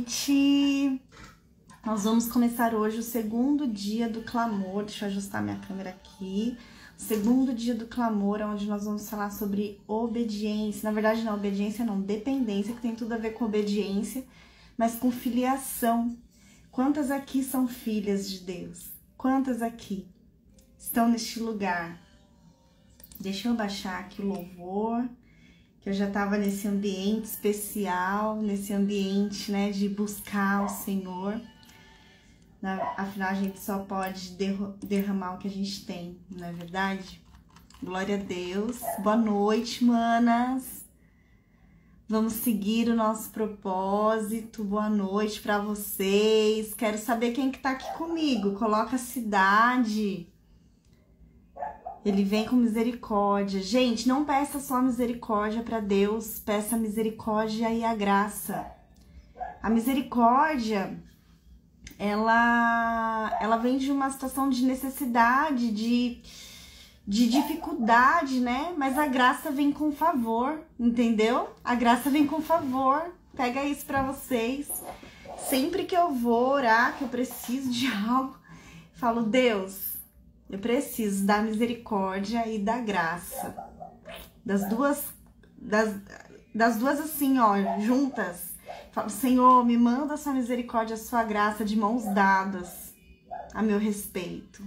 noite! Nós vamos começar hoje o segundo dia do clamor. Deixa eu ajustar minha câmera aqui. O segundo dia do clamor, onde nós vamos falar sobre obediência. Na verdade, não, obediência não, dependência, que tem tudo a ver com obediência, mas com filiação. Quantas aqui são filhas de Deus? Quantas aqui estão neste lugar? Deixa eu baixar aqui o louvor, que eu já estava nesse ambiente especial, nesse ambiente, né, de buscar o Senhor. Afinal, a gente só pode derramar o que a gente tem, não é verdade? Glória a Deus. Boa noite, manas. Vamos seguir o nosso propósito. Boa noite para vocês. Quero saber quem que tá aqui comigo. Coloca a cidade. Ele vem com misericórdia. Gente, não peça só misericórdia para Deus. Peça a misericórdia e a graça. A misericórdia, ela vem de uma situação de necessidade, de dificuldade, né? Mas a graça vem com favor, entendeu? A graça vem com favor. Pega isso pra vocês. Sempre que eu vou orar, que eu preciso de algo, falo, Deus, eu preciso da misericórdia e da graça. Das duas assim, ó, juntas. Falo, Senhor, me manda a sua misericórdia, a sua graça de mãos dadas a meu respeito.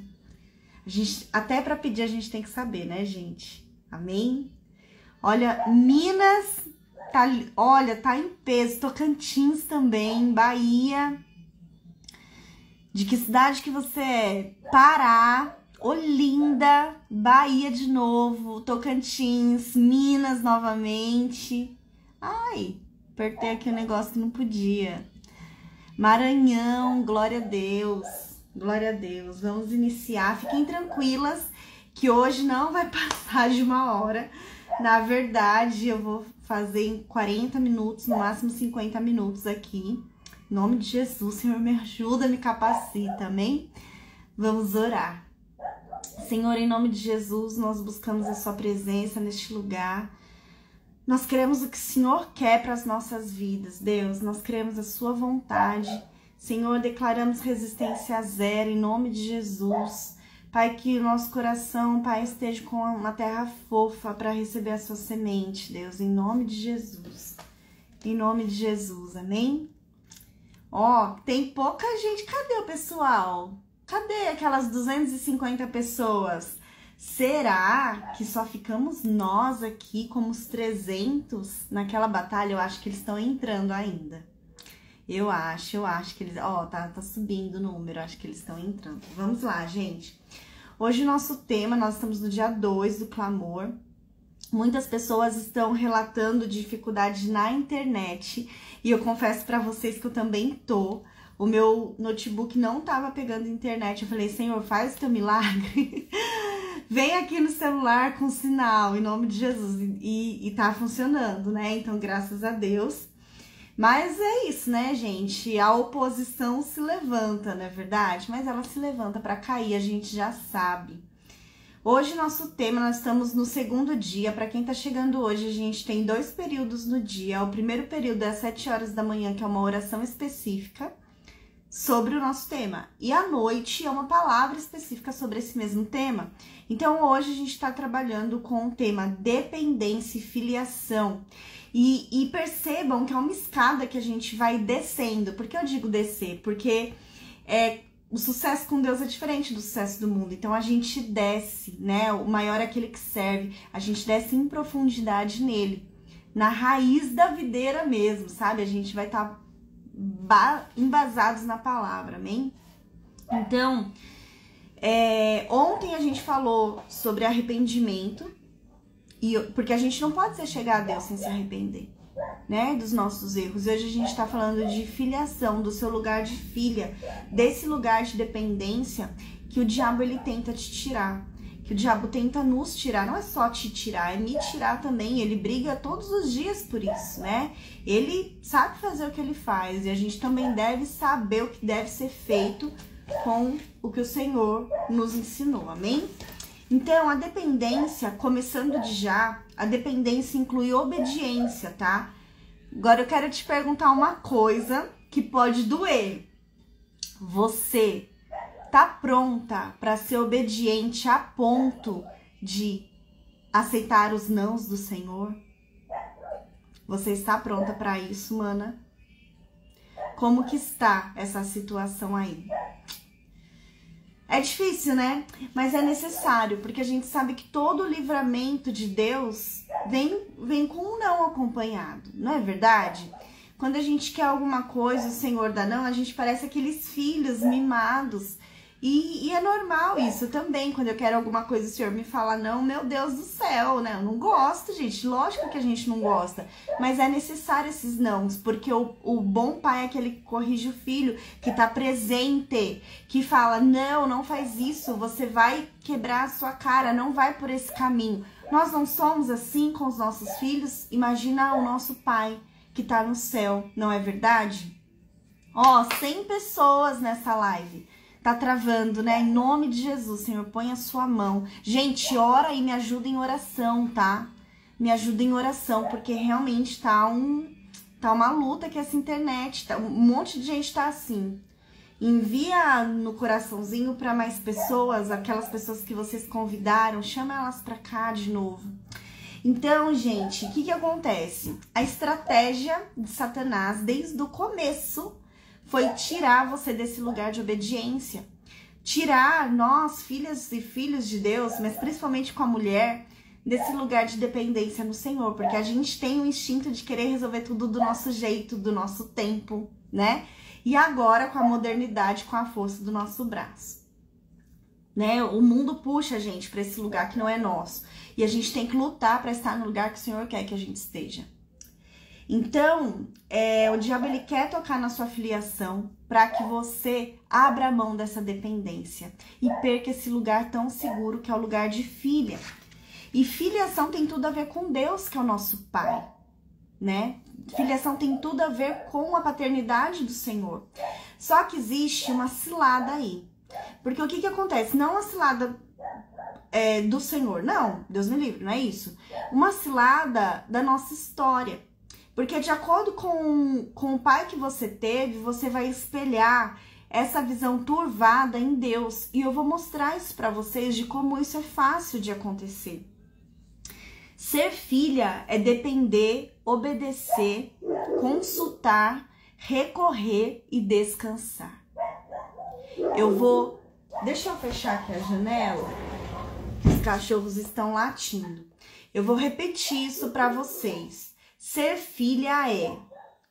Até para pedir a gente tem que saber, né, gente? Amém? Olha, Minas, tá em peso. Tocantins também, Bahia. De que cidade que você é? Pará, Olinda, Bahia de novo, Tocantins, Minas novamente. Ai, apertei aqui o negócio que não podia. Maranhão, glória a Deus. Glória a Deus. Vamos iniciar. Fiquem tranquilas que hoje não vai passar de 1 hora. Na verdade, eu vou fazer em 40 minutos, no máximo 50 minutos aqui. Em nome de Jesus, Senhor, me ajuda, me capacita, amém? Vamos orar. Senhor, em nome de Jesus, nós buscamos a sua presença neste lugar. Nós queremos o que o Senhor quer para as nossas vidas, Deus. Nós queremos a sua vontade. Senhor, declaramos resistência zero em nome de Jesus. Pai, que o nosso coração, Pai, esteja com uma terra fofa para receber a sua semente, Deus, em nome de Jesus. Em nome de Jesus, amém? Ó, tem pouca gente. Cadê o pessoal? Cadê aquelas 250 pessoas? Será que só ficamos nós aqui como os 300 naquela batalha? Eu acho que eles estão entrando ainda. Eu acho que eles... Ó, tá subindo o número, acho que eles estão entrando. Vamos lá, gente. Hoje o nosso tema, nós estamos no dia 2 do clamor. Muitas pessoas estão relatando dificuldade na internet. E eu confesso pra vocês que eu também tô. O meu notebook não tava pegando internet. Eu falei, Senhor, faz o teu milagre. Vem aqui no celular com sinal, em nome de Jesus. E tá funcionando, né? Então, graças a Deus. Mas é isso, né, gente? A oposição se levanta, não é verdade? Mas ela se levanta para cair, a gente já sabe. Hoje, nosso tema, nós estamos no segundo dia. Para quem tá chegando hoje, a gente tem 2 períodos no dia. O primeiro período é às 7 horas da manhã, que é uma oração específica sobre o nosso tema. E à noite é uma palavra específica sobre esse mesmo tema. Então, hoje a gente está trabalhando com o tema dependência e filiação. E percebam que é uma escada que a gente vai descendo. Por que eu digo descer? Porque o sucesso com Deus é diferente do sucesso do mundo. Então a gente desce, né? O maior é aquele que serve. A gente desce em profundidade nele. Na raiz da videira mesmo, sabe? A gente vai estar embasados na palavra, amém? Então, ontem a gente falou sobre arrependimento. Porque a gente não pode chegar a Deus sem se arrepender, né, dos nossos erros. E hoje a gente está falando de filiação, do seu lugar de filha, desse lugar de dependência que o diabo ele tenta te tirar, que o diabo tenta nos tirar. Não é só te tirar, é me tirar também. Ele briga todos os dias por isso, né? Ele sabe fazer o que ele faz e a gente também deve saber o que deve ser feito com o que o Senhor nos ensinou, amém? Então, a dependência, começando de já, a dependência inclui obediência, tá? Agora eu quero te perguntar uma coisa que pode doer. Você tá pronta para ser obediente a ponto de aceitar os nãos do Senhor? Você está pronta para isso, mana? Como que está essa situação aí? É difícil, né? Mas é necessário, porque a gente sabe que todo o livramento de Deus vem com um não acompanhado, não é verdade? Quando a gente quer alguma coisa, o Senhor dá não, a gente parece aqueles filhos mimados. E é normal isso também, quando eu quero alguma coisa, o Senhor me fala não, meu Deus do céu, né? Eu não gosto, gente, lógico que a gente não gosta, mas é necessário esses nãos, porque o bom pai é aquele que corrige o filho, que tá presente, que fala, não faz isso, você vai quebrar a sua cara, não vai por esse caminho. Nós não somos assim com os nossos filhos? Imagina o nosso pai que tá no céu, não é verdade? Ó, 100 pessoas nessa live. Tá travando, né? Em nome de Jesus, Senhor, põe a sua mão. Gente, ora e me ajuda em oração, tá? Me ajuda em oração, porque realmente tá uma luta que essa internet, um monte de gente tá assim. Envia no coraçãozinho para mais pessoas, aquelas pessoas que vocês convidaram, chama elas pra cá de novo. Então, gente, o que acontece? A estratégia de Satanás, desde o começo, foi tirar você desse lugar de obediência. Tirar nós, filhas e filhos de Deus, mas principalmente com a mulher, desse lugar de dependência no Senhor. Porque a gente tem o instinto de querer resolver tudo do nosso jeito, do nosso tempo, né? E agora com a modernidade, com a força do nosso braço. Né? O mundo puxa a gente para esse lugar que não é nosso. E a gente tem que lutar para estar no lugar que o Senhor quer que a gente esteja. Então, o diabo ele quer tocar na sua filiação para que você abra a mão dessa dependência e perca esse lugar tão seguro que é o lugar de filha. E filiação tem tudo a ver com Deus, que é o nosso Pai, né? Filiação tem tudo a ver com a paternidade do Senhor. Só que existe uma cilada aí. Porque o que acontece? Não uma cilada do Senhor, não, Deus me livre, não é isso. Uma cilada da nossa história. Porque de acordo com o pai que você teve, você vai espelhar essa visão turvada em Deus. E eu vou mostrar isso para vocês de como isso é fácil de acontecer. Ser filha é depender, obedecer, consultar, recorrer e descansar. Deixa eu fechar aqui a janela. Os cachorros estão latindo. Eu vou repetir isso para vocês. Ser filha é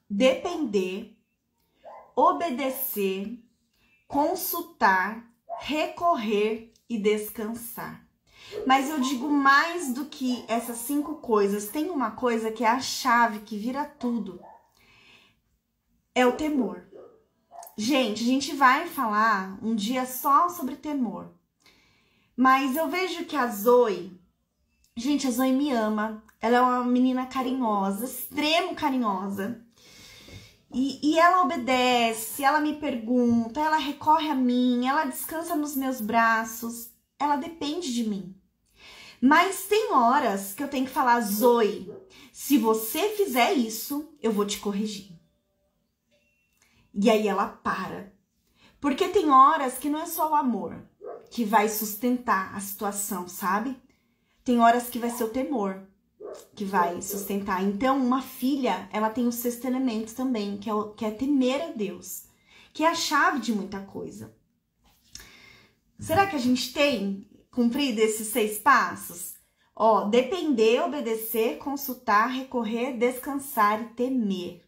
depender, obedecer, consultar, recorrer e descansar. Mas eu digo mais do que essas 5 coisas. Tem uma coisa que é a chave que vira tudo. É o temor. Gente, a gente vai falar um dia só sobre temor. Mas eu vejo que a Zoe... Gente, a Zoe me ama. Ela é uma menina carinhosa, extremo carinhosa. E ela obedece, ela me pergunta, ela recorre a mim, ela descansa nos meus braços. Ela depende de mim. Mas tem horas que eu tenho que falar, Zoe, se você fizer isso, eu vou te corrigir. E aí ela para. Porque tem horas que não é só o amor que vai sustentar a situação, sabe? Tem horas que vai ser o temor que vai sustentar. Então, uma filha, ela tem o 6º elemento também, que é temer a Deus, que é a chave de muita coisa. Será que a gente tem cumprido esses 6 passos? Ó, depender, obedecer, consultar, recorrer, descansar e temer.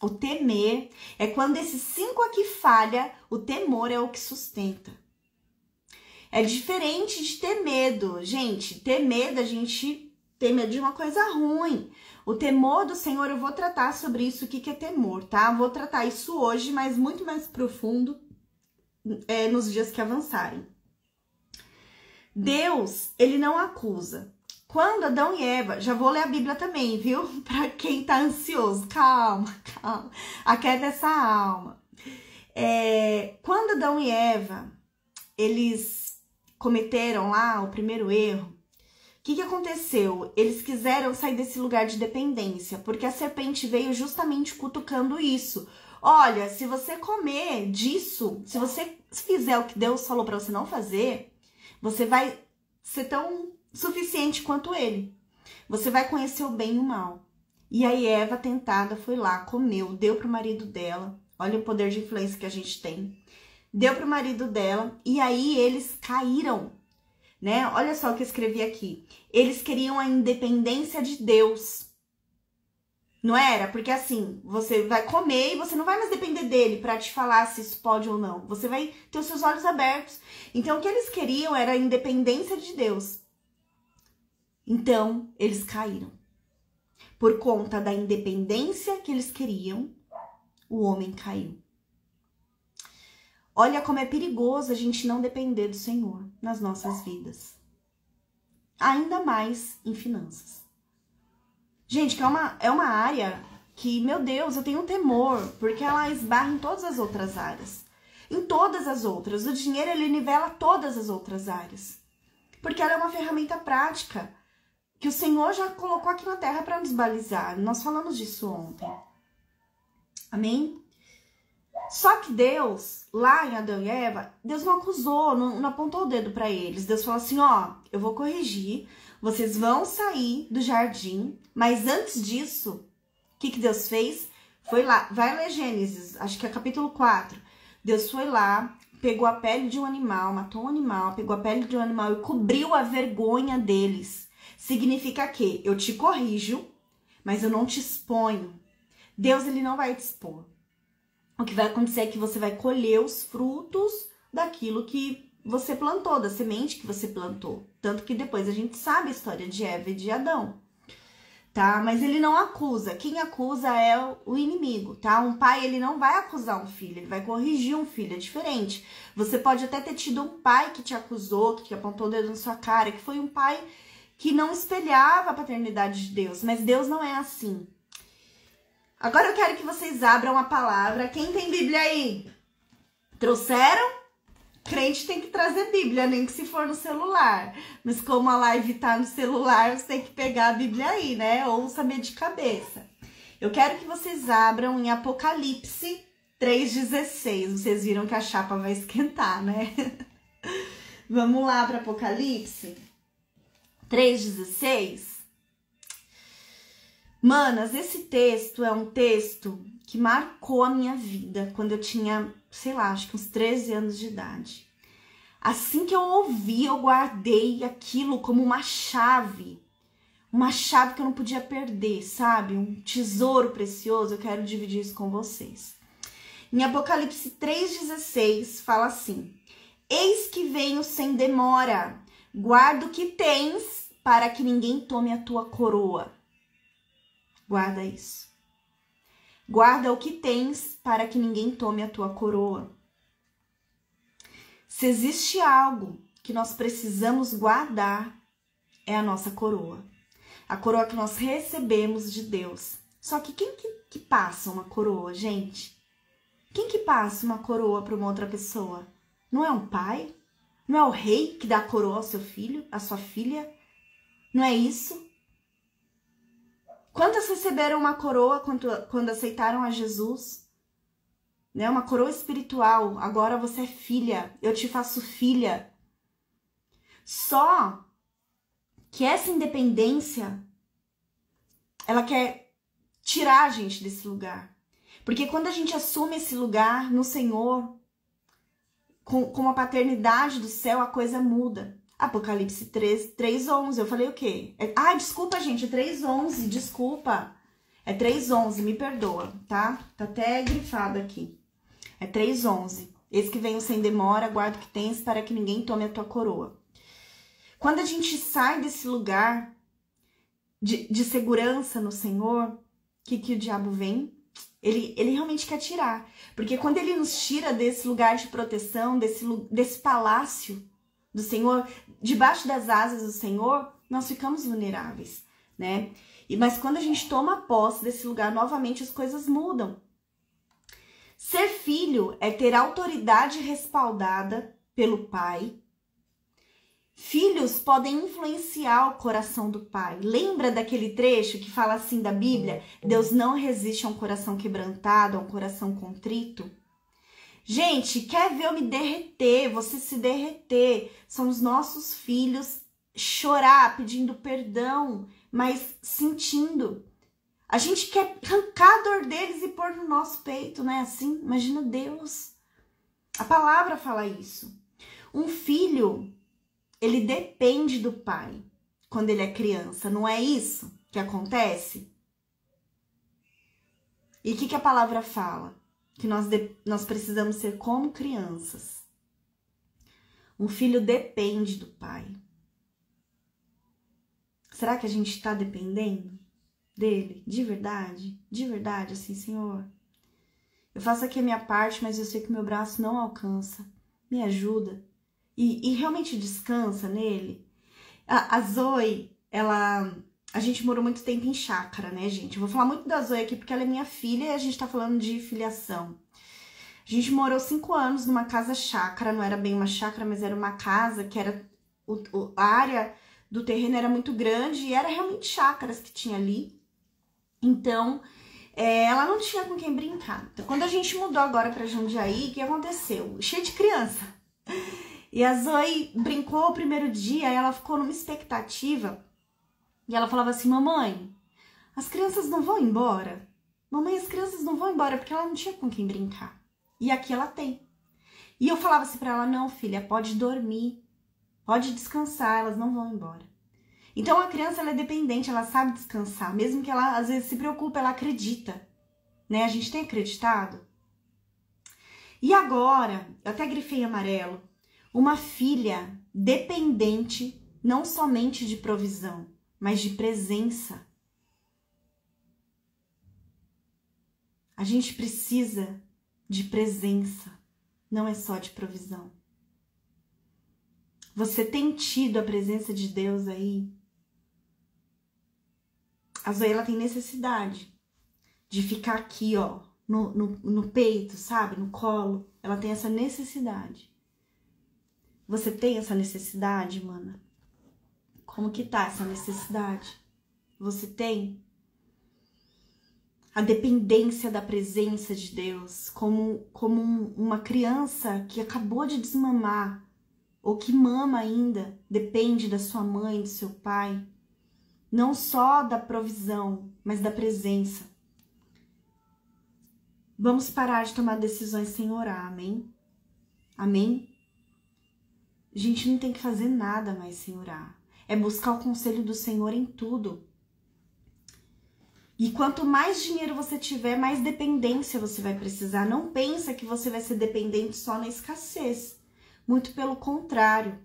O temer é quando esses 5 aqui falha, o temor é o que sustenta. É diferente de ter medo. Gente, ter medo, a gente tem medo de uma coisa ruim. O temor do Senhor, eu vou tratar sobre isso, o que é temor, tá? Vou tratar isso hoje, mas muito mais profundo nos dias que avançarem. Deus, ele não acusa. Quando Adão e Eva, já vou ler a Bíblia também, viu? Pra quem tá ansioso, calma, calma. Aquieta essa alma. Quando Adão e Eva, eles cometeram lá o primeiro erro, o que aconteceu? Eles quiseram sair desse lugar de dependência, porque a serpente veio justamente cutucando isso. olha, se você comer disso, se você fizer o que Deus falou pra você não fazer, você vai ser tão suficiente quanto ele. Você vai conhecer o bem e o mal. E aí Eva, tentada, foi lá, comeu, deu pro marido dela. Olha o poder de influência que a gente tem. Deu pro marido dela e aí eles caíram, né? Olha só o que eu escrevi aqui. Eles queriam a independência de Deus. Não era? Porque assim, você vai comer e você não vai mais depender dele pra te falar se isso pode ou não. Você vai ter os seus olhos abertos. Então, o que eles queriam era a independência de Deus. Então, eles caíram. Por conta da independência que eles queriam, o homem caiu. Olha como é perigoso a gente não depender do Senhor nas nossas vidas. Ainda mais em finanças. Gente, que é uma área que, meu Deus, eu tenho um temor, porque ela esbarra em todas as outras áreas. Em todas as outras. O dinheiro, ele nivela todas as outras áreas. Porque ela é uma ferramenta prática que o Senhor já colocou aqui na terra para nos balizar. Nós falamos disso ontem. Amém? Só que Deus, lá em Adão e Eva, Deus não acusou, não apontou o dedo para eles. Deus falou assim, ó, eu vou corrigir, vocês vão sair do jardim, mas antes disso, o que Deus fez? Foi lá, vai ler Gênesis, acho que é capítulo 4. Deus foi lá, pegou a pele de um animal, matou um animal, pegou a pele de um animal e cobriu a vergonha deles. Significa que eu te corrijo, mas eu não te exponho. Deus, ele não vai te expor. O que vai acontecer é que você vai colher os frutos daquilo que você plantou, da semente que você plantou. Tanto que depois a gente sabe a história de Eva e de Adão, tá? Mas ele não acusa. Quem acusa é o inimigo, tá? Um pai, ele não vai acusar um filho, ele vai corrigir um filho, é diferente. Você pode até ter tido um pai que te acusou, que apontou o dedo na sua cara, que foi um pai que não espelhava a paternidade de Deus, mas Deus não é assim. Agora eu quero que vocês abram a palavra. Quem tem Bíblia aí? Trouxeram? Crente tem que trazer Bíblia, nem que se for no celular. Mas como a live tá no celular, você tem que pegar a Bíblia aí, né? Ou saber de cabeça. Eu quero que vocês abram em Apocalipse 3,16. Vocês viram que a chapa vai esquentar, né? Vamos lá para Apocalipse 3,16. Manas, esse texto é um texto que marcou a minha vida quando eu tinha, sei lá, acho que uns 13 anos de idade. Assim que eu ouvi, eu guardei aquilo como uma chave que eu não podia perder, sabe? Um tesouro precioso, eu quero dividir isso com vocês. Em Apocalipse 3,16 fala assim: eis que venho sem demora, guarda o que tens para que ninguém tome a tua coroa. Guarda isso. Guarda o que tens para que ninguém tome a tua coroa. Se existe algo que nós precisamos guardar, é a nossa coroa. A coroa que nós recebemos de Deus. Só que quem que passa uma coroa, gente? Quem que passa uma coroa para uma outra pessoa? Não é um pai? Não é o rei que dá a coroa ao seu filho, à sua filha? Não é isso? Quantas receberam uma coroa quando aceitaram a Jesus? Né? Uma coroa espiritual. Agora você é filha. Eu te faço filha. Só que essa independência, ela quer tirar a gente desse lugar. Porque quando a gente assume esse lugar no Senhor, com a paternidade do céu, a coisa muda. Apocalipse 3:11, eu falei o quê? Desculpa, gente, é 3:11, desculpa. É 3:11, me perdoa, tá? Tá até grifado aqui. É 3:11. Eis que venho sem demora, guarda o que tens para que ninguém tome a tua coroa. Quando a gente sai desse lugar de segurança no Senhor, o que o diabo vem? Ele realmente quer tirar. Porque quando ele nos tira desse lugar de proteção, desse palácio do Senhor, debaixo das asas do Senhor, nós ficamos vulneráveis, né? Mas quando a gente toma posse desse lugar, novamente as coisas mudam. Ser filho é ter autoridade respaldada pelo pai Filhos podem influenciar o coração do pai. Lembra daquele trecho que fala assim da Bíblia? Deus não resiste a um coração quebrantado, a um coração contrito. Gente, quer ver eu me derreter, você se derreter? São os nossos filhos chorar, pedindo perdão, mas sentindo. A gente quer arrancar a dor deles e pôr no nosso peito, não é assim? Imagina Deus. A palavra fala isso. Um filho, ele depende do pai quando ele é criança, não é isso que acontece? E o que a palavra fala? Que nós precisamos ser como crianças. Um filho depende do pai. Será que a gente está dependendo dele? De verdade? De verdade, assim, Senhor? Eu faço aqui a minha parte, mas eu sei que meu braço não alcança. Me ajuda. E realmente descansa nele. A Zoe, a gente morou muito tempo em chácara, né, gente? Eu vou falar muito da Zoe aqui porque ela é minha filha e a gente tá falando de filiação. A gente morou 5 anos numa casa chácara, não era bem uma chácara, mas era uma casa que era... a área do terreno era muito grande e era realmente chácaras que tinha ali. Então, ela não tinha com quem brincar. Então, quando a gente mudou agora pra Jundiaí, o que aconteceu? Cheio de criança. E a Zoe brincou o primeiro dia e ela ficou numa expectativa. E ela falava assim, mamãe, as crianças não vão embora? Mamãe, as crianças não vão embora, porque ela não tinha com quem brincar. E aqui ela tem. E eu falava assim pra ela, não, filha, pode dormir, pode descansar, elas não vão embora. Então a criança, ela é dependente, ela sabe descansar, mesmo que ela às vezes se preocupe, ela acredita, né? A gente tem acreditado. E agora, eu até grifei amarelo, uma filha dependente, não somente de provisão, mas de presença. A gente precisa de presença, não é só de provisão. Você tem tido a presença de Deus aí? A Zoe, ela tem necessidade de ficar aqui, ó, no peito, sabe? No colo. Ela tem essa necessidade. Você tem essa necessidade, mana? Como que tá essa necessidade? Você tem? A dependência da presença de Deus, como uma criança que acabou de desmamar, ou que mama ainda, depende da sua mãe, do seu pai. Não só da provisão, mas da presença. Vamos parar de tomar decisões sem orar, amém? Amém? A gente não tem que fazer nada mais sem orar. É buscar o conselho do Senhor em tudo. E quanto mais dinheiro você tiver, mais dependência você vai precisar. Não pensa que você vai ser dependente só na escassez. Muito pelo contrário.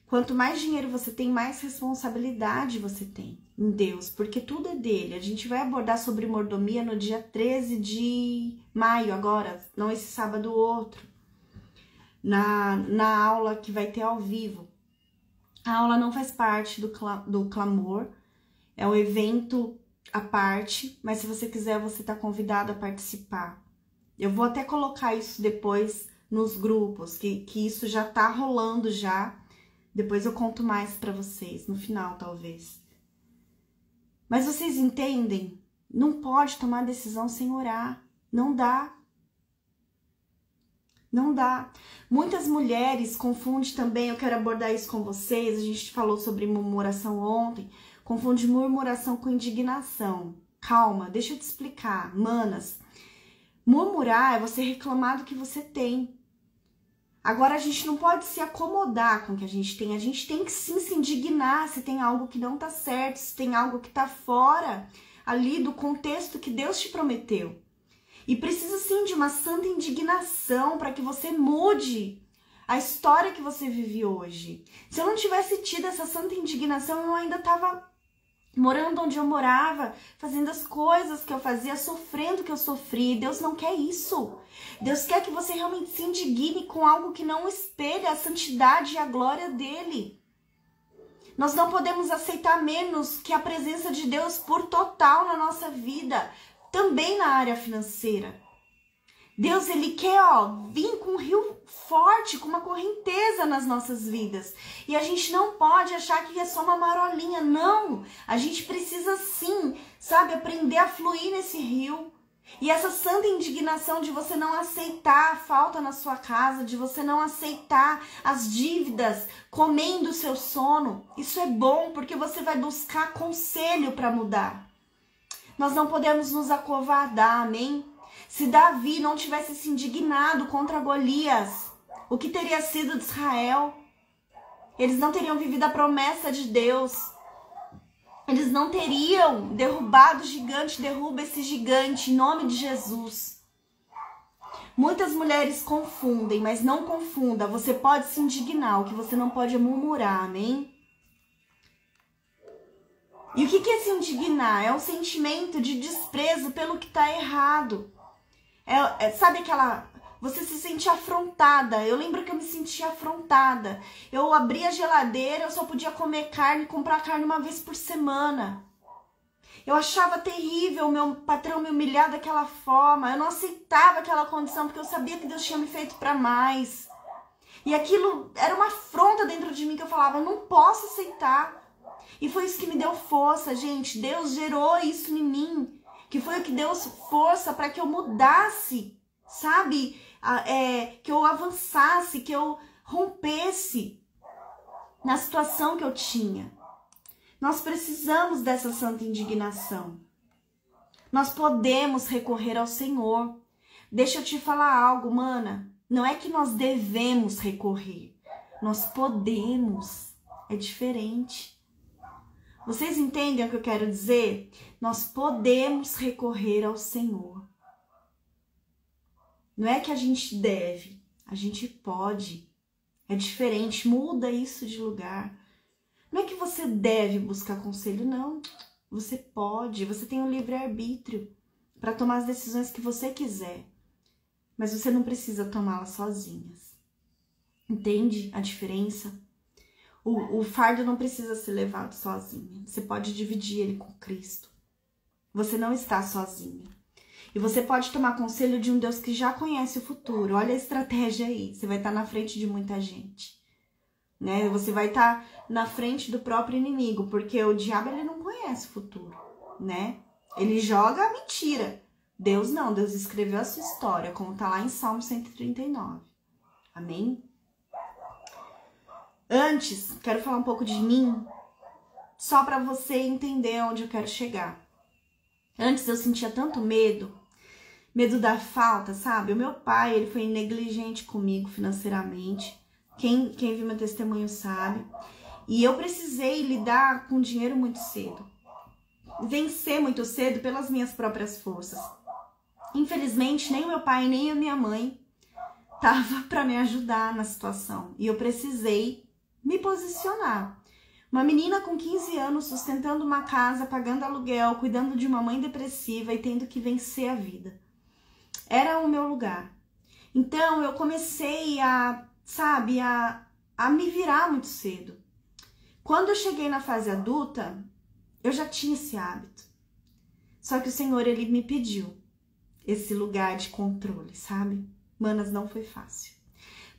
Quanto mais dinheiro você tem, mais responsabilidade você tem em Deus, porque tudo é dele. A gente vai abordar sobre mordomia no dia 13 de maio agora, não esse sábado, outro, na aula que vai ter ao vivo. A aula não faz parte do clamor, é um evento à parte, mas se você quiser, você está convidado a participar. Eu vou até colocar isso depois nos grupos, que isso já tá rolando já. Depois eu conto mais pra vocês, no final talvez. Mas vocês entendem? Não pode tomar decisão sem orar. Não dá. Não dá. Muitas mulheres confundem também, eu quero abordar isso com vocês, a gente falou sobre murmuração ontem, confunde murmuração com indignação. Calma, deixa eu te explicar, manas. Murmurar é você reclamar do que você tem. Agora, a gente não pode se acomodar com o que a gente tem que sim se indignar se tem algo que não tá certo, se tem algo que tá fora ali do contexto que Deus te prometeu. E precisa sim de uma santa indignação para que você mude a história que você vive hoje. Se eu não tivesse tido essa santa indignação, eu ainda tava morando onde eu morava, fazendo as coisas que eu fazia, sofrendo o que eu sofri. Deus não quer isso. Deus quer que você realmente se indigne com algo que não espelha a santidade e a glória dele. Nós não podemos aceitar menos que a presença de Deus por total na nossa vida, também na área financeira. Deus, ele quer, vir com um rio forte, com uma correnteza nas nossas vidas. E a gente não pode achar que é só uma marolinha, não. A gente precisa sim, sabe, aprender a fluir nesse rio. E essa santa indignação de você não aceitar a falta na sua casa, de você não aceitar as dívidas comendo o seu sono, isso é bom, porque você vai buscar conselho para mudar. Nós não podemos nos acovardar, amém? Se Davi não tivesse se indignado contra Golias, o que teria sido de Israel? Eles não teriam vivido a promessa de Deus. Eles não teriam derrubado o gigante. Derruba esse gigante em nome de Jesus. Muitas mulheres confundem, mas não confunda. Você pode se indignar, o que você não pode é murmurar, amém? E o que é se indignar? É um sentimento de desprezo pelo que está errado. Sabe aquela... Você se sente afrontada. Eu lembro que eu me sentia afrontada. Eu abria a geladeira, eu só podia comer carne, comprar carne uma vez por semana. Eu achava terrível o meu patrão me humilhar daquela forma. Eu não aceitava aquela condição, porque eu sabia que Deus tinha me feito para mais. E aquilo era uma afronta dentro de mim que eu falava, eu não posso aceitar. E foi isso que me deu força, gente. Deus gerou isso em mim. Que foi o que deu força para que eu mudasse, sabe? Que eu avançasse, que eu rompesse na situação que eu tinha. Nós precisamos dessa santa indignação. Nós podemos recorrer ao Senhor. Deixa eu te falar algo, mana. Não é que nós devemos recorrer. Nós podemos. É diferente. Vocês entendem o que eu quero dizer? Nós podemos recorrer ao Senhor. Não é que a gente deve, a gente pode. É diferente, muda isso de lugar. Não é que você deve buscar conselho, não. Você pode, você tem um livre-arbítrio para tomar as decisões que você quiser. Mas você não precisa tomá-las sozinhas. Entende a diferença? O fardo não precisa ser levado sozinha. Você pode dividir ele com Cristo. Você não está sozinha. E você pode tomar conselho de um Deus que já conhece o futuro. Olha a estratégia aí. Você vai estar na frente de muita gente. Né? Você vai estar na frente do próprio inimigo. Porque o diabo, ele não conhece o futuro. Né? Ele joga a mentira. Deus não. Deus escreveu a sua história. Como está lá em Salmo 139. Amém? Antes, quero falar um pouco de mim, só para você entender onde eu quero chegar. Antes eu sentia tanto medo da falta, sabe? O meu pai, ele foi negligente comigo financeiramente. Quem viu meu testemunho sabe. E eu precisei lidar com dinheiro muito cedo. Vencer muito cedo pelas minhas próprias forças. Infelizmente, nem o meu pai, nem a minha mãe tava para me ajudar na situação. E eu precisei me posicionar. Uma menina com 15 anos sustentando uma casa, pagando aluguel, cuidando de uma mãe depressiva e tendo que vencer a vida. Era o meu lugar. Então eu comecei a me virar muito cedo. Quando eu cheguei na fase adulta, eu já tinha esse hábito. Só que o Senhor, ele me pediu esse lugar de controle, sabe? Manas, não foi fácil.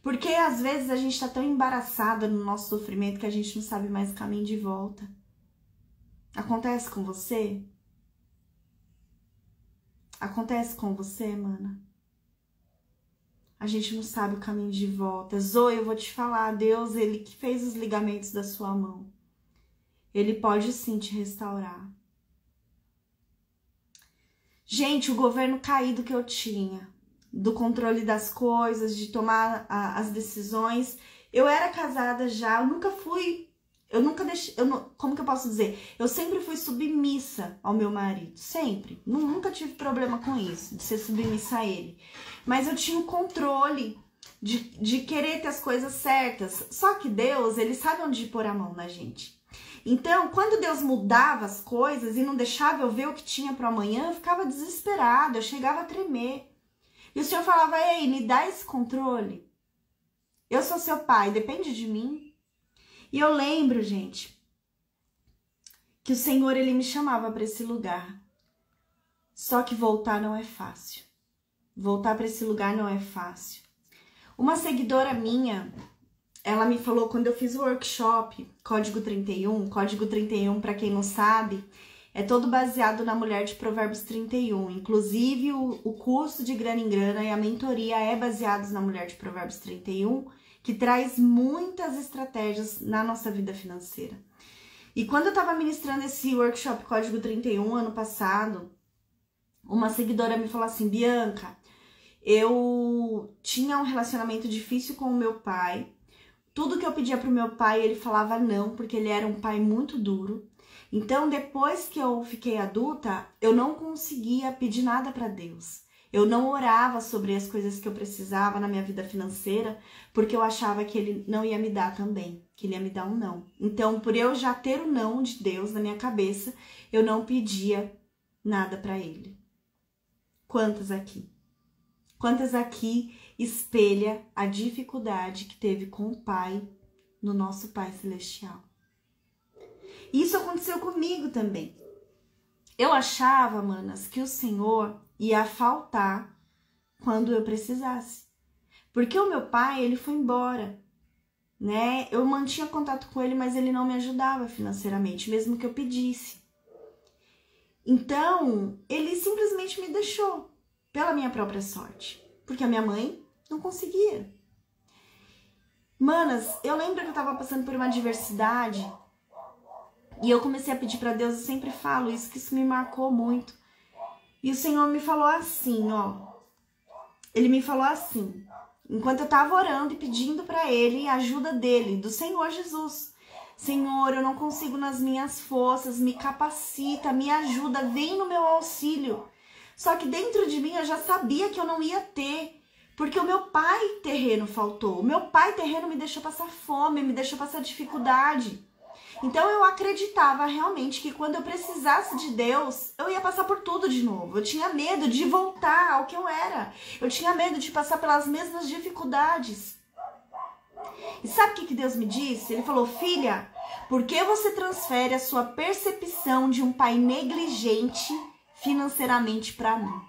Porque às vezes a gente tá tão embaraçada no nosso sofrimento que a gente não sabe mais o caminho de volta. Acontece com você? Acontece com você, mana? A gente não sabe o caminho de volta. Zoe, eu vou te falar, Deus, ele que fez os ligamentos da sua mão. Ele pode sim te restaurar. Gente, o governo caído que eu tinha, do controle das coisas, de tomar as decisões. Eu era casada já, como que eu posso dizer? Eu sempre fui submissa ao meu marido, sempre. Nunca tive problema com isso, de ser submissa a ele. Mas eu tinha o controle de querer ter as coisas certas. Só que Deus, ele sabe onde pôr a mão na gente. Então, quando Deus mudava as coisas e não deixava eu ver o que tinha para amanhã, eu ficava desesperada, eu chegava a tremer. E o Senhor falava, ei, me dá esse controle. Eu sou seu pai, depende de mim. E eu lembro, gente, que o Senhor, ele me chamava para esse lugar. Só que voltar não é fácil. Voltar para esse lugar não é fácil. Uma seguidora minha, ela me falou quando eu fiz o workshop Código 31. Código 31, para quem não sabe, é todo baseado na mulher de Provérbios 31. Inclusive, o curso de Grana em Grana e a mentoria é baseados na mulher de Provérbios 31, que traz muitas estratégias na nossa vida financeira. E quando eu estava ministrando esse workshop Código 31, ano passado, uma seguidora me falou assim: Bianca, eu tinha um relacionamento difícil com o meu pai. Tudo que eu pedia pro meu pai, ele falava não, porque ele era um pai muito duro. Então, depois que eu fiquei adulta, eu não conseguia pedir nada para Deus. Eu não orava sobre as coisas que eu precisava na minha vida financeira, porque eu achava que ele não ia me dar também, que ele ia me dar um não. Então, por eu já ter o não de Deus na minha cabeça, eu não pedia nada para ele. Quantas aqui? Quantas aqui espelha a dificuldade que teve com o Pai, no nosso Pai Celestial? Isso aconteceu comigo também. Eu achava, manas, que o Senhor ia faltar quando eu precisasse. Porque o meu pai, ele foi embora, né? Eu mantinha contato com ele, mas ele não me ajudava financeiramente, mesmo que eu pedisse. Então, ele simplesmente me deixou pela minha própria sorte. Porque a minha mãe não conseguia. Manas, eu lembro que eu tava passando por uma adversidade e eu comecei a pedir pra Deus, eu sempre falo isso, que isso me marcou muito. E o Senhor me falou assim, ó. Ele me falou assim, enquanto eu tava orando e pedindo pra Ele a ajuda dele, do Senhor Jesus. Senhor, eu não consigo nas minhas forças, me capacita, me ajuda, vem no meu auxílio. Só que dentro de mim eu já sabia que eu não ia ter, porque o meu pai terreno faltou. O meu pai terreno me deixou passar fome, me deixou passar dificuldade. Então eu acreditava realmente que quando eu precisasse de Deus, eu ia passar por tudo de novo. Eu tinha medo de voltar ao que eu era. Eu tinha medo de passar pelas mesmas dificuldades. E sabe o que Deus me disse? Ele falou: filha, por que você transfere a sua percepção de um pai negligente financeiramente para mim?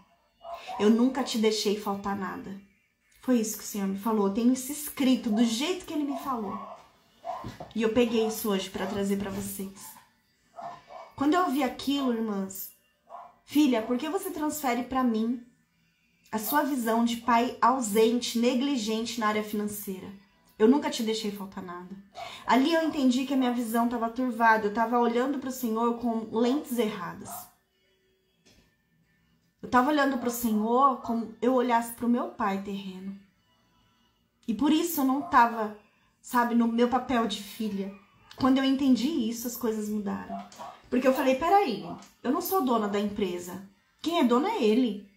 Eu nunca te deixei faltar nada. Foi isso que o Senhor me falou. Eu tenho isso escrito do jeito que Ele me falou. E eu peguei isso hoje para trazer para vocês. Quando eu ouvi aquilo, irmãs, filha, por que você transfere para mim a sua visão de pai ausente, negligente na área financeira? Eu nunca te deixei faltar nada. Ali eu entendi que a minha visão estava turvada. Eu estava olhando para o Senhor com lentes erradas. Eu estava olhando para o Senhor como eu olhasse para o meu pai terreno. E por isso eu não estava, sabe, no meu papel de filha. Quando eu entendi isso, as coisas mudaram. Porque eu falei, peraí, eu não sou dona da empresa. Quem é dona é ele.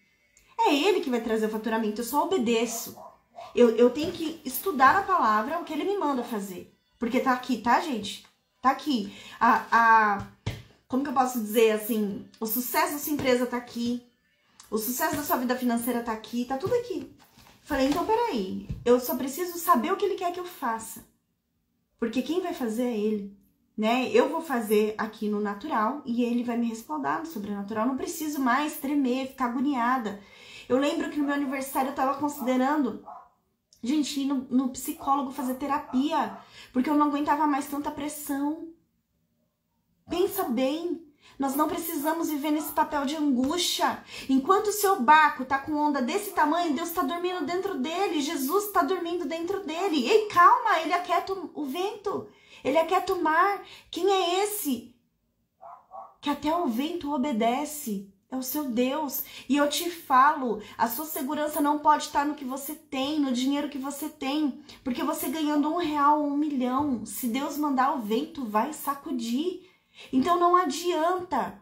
É ele que vai trazer o faturamento, eu só obedeço. Eu tenho que estudar a palavra, o que ele me manda fazer. Porque tá aqui, tá, gente? Tá aqui. Como que eu posso dizer assim? O sucesso da sua empresa tá aqui. O sucesso da sua vida financeira tá aqui. Tá tudo aqui. Falei, então peraí. Eu só preciso saber o que ele quer que eu faça. Porque quem vai fazer é ele. Né? Eu vou fazer aqui no natural e ele vai me respaldar no sobrenatural. Não preciso mais tremer, ficar agoniada. Eu lembro que no meu aniversário eu tava considerando... gente, ir no psicólogo fazer terapia, porque eu não aguentava mais tanta pressão. Pensa bem, nós não precisamos viver nesse papel de angústia. Enquanto o seu barco tá com onda desse tamanho, Deus tá dormindo dentro dele, Jesus tá dormindo dentro dele. Ei, calma, ele aquieta o vento, ele aquieta o mar. Quem é esse que até o vento obedece? É o seu Deus. E eu te falo, a sua segurança não pode estar no que você tem, no dinheiro que você tem. Porque você ganhando R$1 ou 1 milhão, se Deus mandar o vento, vai sacudir. Então não adianta.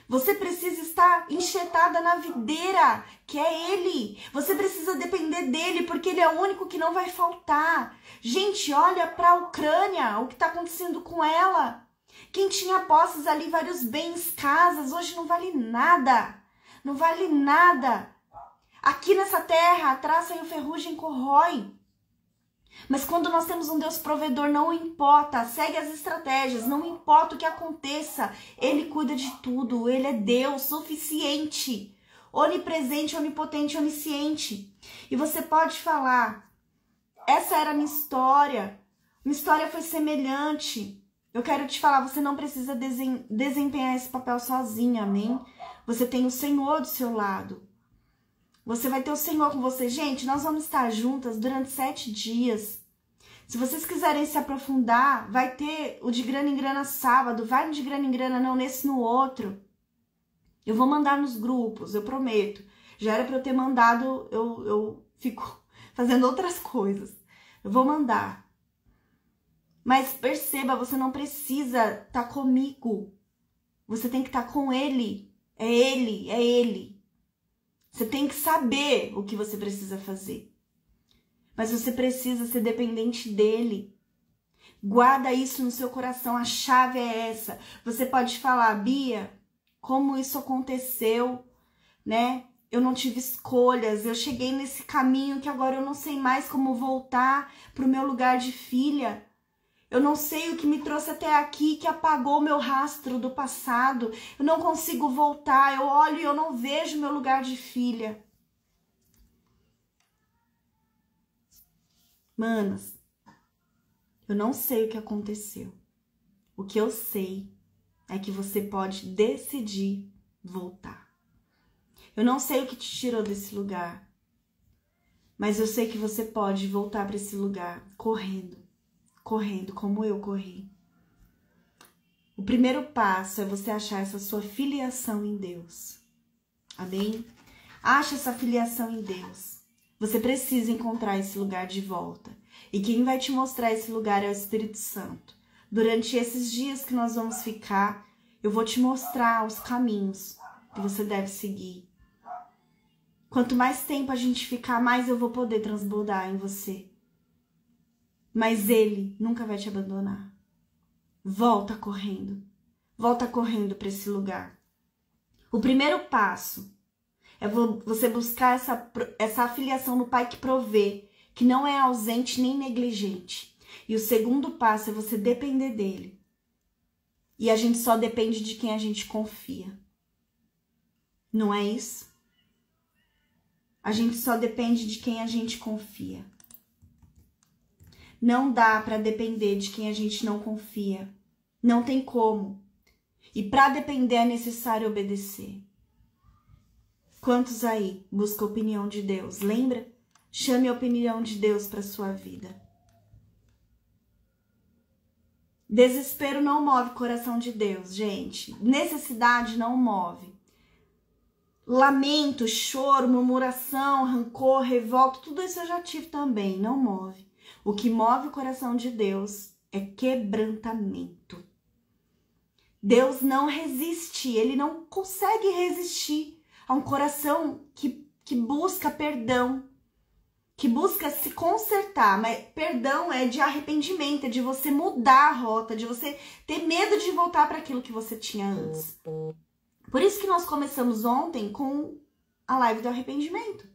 Você precisa estar enxertada na videira, que é Ele. Você precisa depender dEle, porque Ele é o único que não vai faltar. Gente, olha para a Ucrânia, o que está acontecendo com ela. Quem tinha posses ali, vários bens, casas, hoje não vale nada. Não vale nada. Aqui nessa terra, a traça e a ferrugem corrói. Mas quando nós temos um Deus provedor, não importa, segue as estratégias, não importa o que aconteça. Ele cuida de tudo, Ele é Deus suficiente. onipresente, onipotente, onisciente. E você pode falar, essa era a minha história foi semelhante. Eu quero te falar, você não precisa desempenhar esse papel sozinha, amém? Você tem o Senhor do seu lado. Você vai ter o Senhor com você. Gente, nós vamos estar juntas durante 7 dias. Se vocês quiserem se aprofundar, vai ter o de grana em grana sábado. Vai no de grana em grana, não, nesse no outro. Eu vou mandar nos grupos, eu prometo. Já era para eu ter mandado, eu fico fazendo outras coisas. Eu vou mandar. Mas perceba, você não precisa estar comigo. Você tem que estar com ele. É ele, é ele. Você tem que saber o que você precisa fazer. Mas você precisa ser dependente dele. Guarda isso no seu coração, a chave é essa. Você pode falar, Bia, como isso aconteceu, né? Eu não tive escolhas, eu cheguei nesse caminho que agora eu não sei mais como voltar para o meu lugar de filha. Eu não sei o que me trouxe até aqui, que apagou meu rastro do passado. Eu não consigo voltar, eu olho e eu não vejo meu lugar de filha. Manas, eu não sei o que aconteceu. O que eu sei é que você pode decidir voltar. Eu não sei o que te tirou desse lugar, mas eu sei que você pode voltar para esse lugar correndo como eu corri. O primeiro passo é você achar essa sua filiação em Deus. Amém? Acha essa filiação em Deus. Você precisa encontrar esse lugar de volta. E quem vai te mostrar esse lugar é o Espírito Santo. Durante esses dias que nós vamos ficar, eu vou te mostrar os caminhos que você deve seguir. Quanto mais tempo a gente ficar, mais eu vou poder transbordar em você. Mas ele nunca vai te abandonar. Volta correndo para esse lugar. O primeiro passo é você buscar essa afiliação no Pai que provê, que não é ausente nem negligente. E o segundo passo é você depender dele. E a gente só depende de quem a gente confia. Não é isso? A gente só depende de quem a gente confia. Não dá para depender de quem a gente não confia. Não tem como. E para depender é necessário obedecer. Quantos aí buscam a opinião de Deus? Lembra? Chame a opinião de Deus para sua vida. Desespero não move o coração de Deus, gente. Necessidade não move. Lamento, choro, murmuração, rancor, revolta, tudo isso eu já tive também, não move. O que move o coração de Deus é quebrantamento. Deus não resiste, ele não consegue resistir a um coração que busca perdão, que busca se consertar. Mas perdão é de arrependimento, é de você mudar a rota, de você ter medo de voltar para aquilo que você tinha antes. Por isso que nós começamos ontem com a live do arrependimento,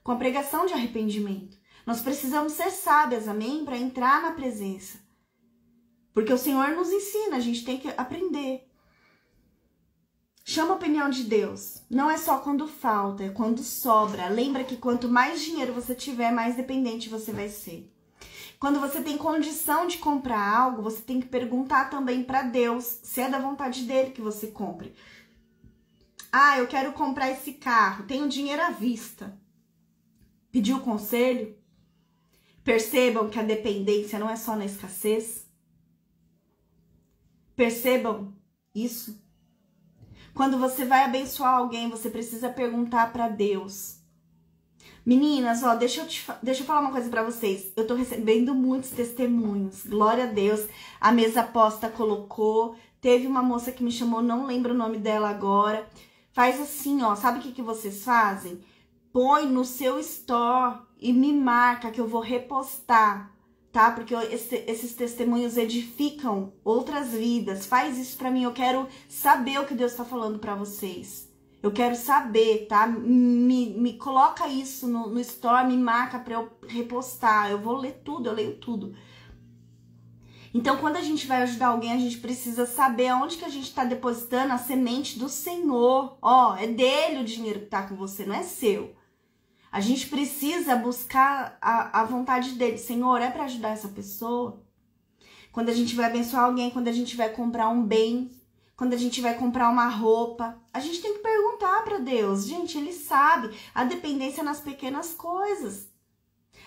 com a pregação de arrependimento. Nós precisamos ser sábias, amém? Para entrar na presença. Porque o Senhor nos ensina, a gente tem que aprender. Chama a opinião de Deus. Não é só quando falta, é quando sobra. Lembra que quanto mais dinheiro você tiver, mais dependente você vai ser. Quando você tem condição de comprar algo, você tem que perguntar também para Deus se é da vontade dele que você compre. Ah, eu quero comprar esse carro, tenho dinheiro à vista. Pediu conselho? Percebam que a dependência não é só na escassez. Percebam isso. Quando você vai abençoar alguém, você precisa perguntar para Deus. Meninas, ó, deixa eu falar uma coisa para vocês. Eu tô recebendo muitos testemunhos. Glória a Deus. A mesa posta colocou. Teve uma moça que me chamou, não lembro o nome dela agora. Faz assim, ó. Sabe o que vocês fazem? Põe no seu store e me marca que eu vou repostar, tá? Porque esses testemunhos edificam outras vidas. Faz isso pra mim, eu quero saber o que Deus tá falando pra vocês. Eu quero saber, tá? Me coloca isso no store, me marca pra eu repostar. Eu vou ler tudo, eu leio tudo. Então, quando a gente vai ajudar alguém, a gente precisa saber aonde que a gente está depositando a semente do Senhor. Ó, é dele o dinheiro que está com você, não é seu. A gente precisa buscar a vontade dele. Senhor, é para ajudar essa pessoa? Quando a gente vai abençoar alguém, quando a gente vai comprar um bem, quando a gente vai comprar uma roupa, a gente tem que perguntar para Deus. Gente, ele sabe. A dependência nas pequenas coisas.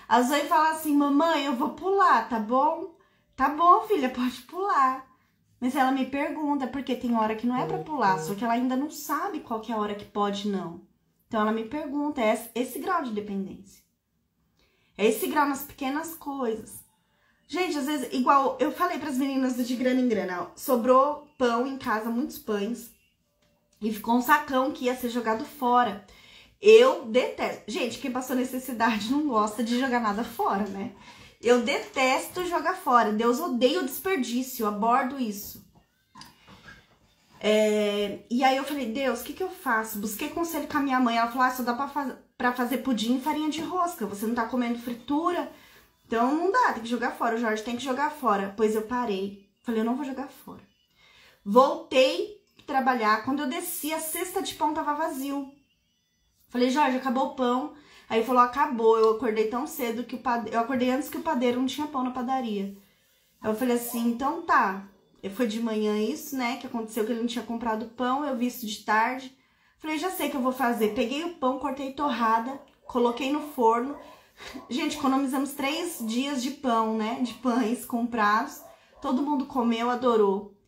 A Zoe fala assim, mamãe, eu vou pular, tá bom? Tá bom, filha, pode pular. Mas ela me pergunta, porque tem hora que não é pra pular, só que ela ainda não sabe qual que é a hora que pode não. Então ela me pergunta, é esse grau de dependência. É esse grau nas pequenas coisas. Gente, às vezes, igual eu falei pras meninas do De Grana em Grana, sobrou pão em casa, muitos pães, e ficou um sacão que ia ser jogado fora. Eu detesto. Gente, quem passou necessidade não gosta de jogar nada fora, né? Eu detesto jogar fora. Deus odeia o desperdício. Eu abordo isso. E aí eu falei, Deus, o que eu faço? Busquei conselho com a minha mãe. Ela falou, só dá pra fazer pudim e farinha de rosca. Você não tá comendo fritura. Então não dá, tem que jogar fora. O Jorge tem que jogar fora. Pois eu parei. Falei, eu não vou jogar fora. Voltei a trabalhar. Quando eu desci, a cesta de pão tava vazio. Falei, Jorge, acabou o pão. Aí ele falou, acabou. Eu acordei tão cedo que eu acordei antes que o padeiro não tinha pão na padaria. Aí eu falei assim, então tá. Foi de manhã isso, né? Que aconteceu que ele não tinha comprado pão. Eu vi isso de tarde. Falei, já sei o que eu vou fazer. Peguei o pão, cortei torrada, coloquei no forno. Gente, economizamos 3 dias de pão, né? De pães comprados. Todo mundo comeu, adorou.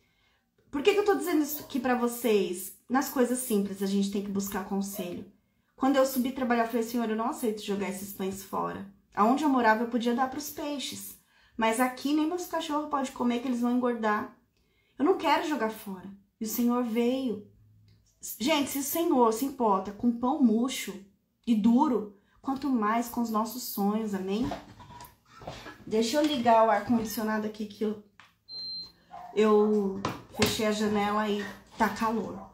Por que eu tô dizendo isso aqui pra vocês? Nas coisas simples a gente tem que buscar conselho. Quando eu subi trabalhar, eu falei, Senhor, eu não aceito jogar esses pães fora. Aonde eu morava, eu podia dar pros peixes. Mas aqui nem meus cachorros podem comer, que eles vão engordar. Eu não quero jogar fora. E o Senhor veio. Gente, se o Senhor se importa com pão murcho e duro, quanto mais com os nossos sonhos, amém? Deixa eu ligar o ar-condicionado aqui, que eu fechei a janela e tá calor.